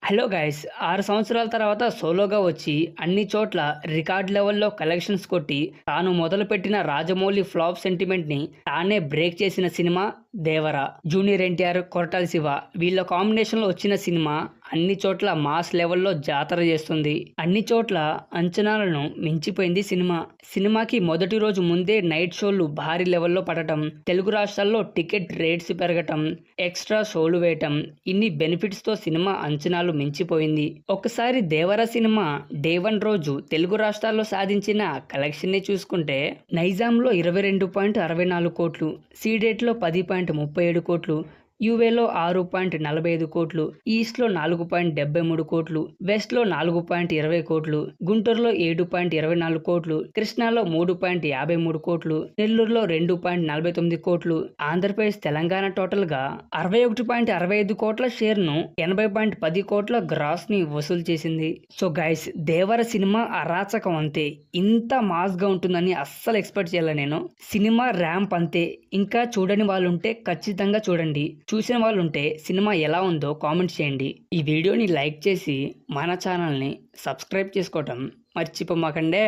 Hello guys 6 సంవత్సరాల తర్వాత సోలోగా వచ్చి అన్ని చోట్ల రికార్డ్ లెవెల్లో కలెక్షన్స్ కొట్టి తాను మొదలుపెట్టిన రాజమౌళి ఫ్లాప్ సెంటిమెంట్ని తానే బ్రేక్ చేసిన సినిమా దేవర. జూనియర్ ఎన్టీఆర్, కొరటాల శివ వీళ్ళ కాంబినేషన్లో వచ్చిన సినిమా అన్ని చోట్ల మాస్ లెవెల్లో జాతర చేస్తుంది. అన్ని చోట్ల అంచనాలను మించిపోయింది సినిమా. సినిమాకి మొదటి రోజు ముందే నైట్ షోలు భారీ లెవెల్లో పడటం, తెలుగు రాష్ట్రాల్లో టికెట్ రేట్స్ పెరగటం, ఎక్స్ట్రా షోలు వేయటం, ఇన్ని బెనిఫిట్స్ తో సినిమా అంచనాలు మించిపోయింది. ఒకసారి దేవర సినిమా డే 1 రోజు తెలుగు రాష్ట్రాల్లో సాధించిన కలెక్షన్ ని చూసుకుంటే నైజాంలో 22.64 కోట్లు, సీడెట్లో 10.37 కోట్లు, యూఏలో 6.45 కోట్లు, ఈస్ట్లో 4.73 కోట్లు, వెస్ట్లో 4.20 కోట్లు, గుంటూరులో 7.24 కోట్లు, కృష్ణాలో 3.53 కోట్లు, నెల్లూరులో 2.49 కోట్లు, ఆంధ్రప్రదేశ్ తెలంగాణ టోటల్ గా 61.65 కోట్ల షేర్ ను 80.10 కోట్ల గ్రాస్ ని వసూలు చేసింది. సో గైస్, దేవర సినిమా అరాచకం అంతే. ఇంత మాస్ గా ఉంటుందని అస్సలు ఎక్స్పెక్ట్ చేయాలి నేను. సినిమా ర్యాంప్ అంతే. ఇంకా చూడని వాళ్ళు ఉంటే ఖచ్చితంగా చూడండి. చూసిన వాళ్ళు ఉంటే సినిమా ఎలా ఉందో కామెంట్ చేయండి. ఈ వీడియోని లైక్ చేసి మన ఛానల్ని సబ్స్క్రైబ్ చేసుకోవటం మర్చిపోమాకండే.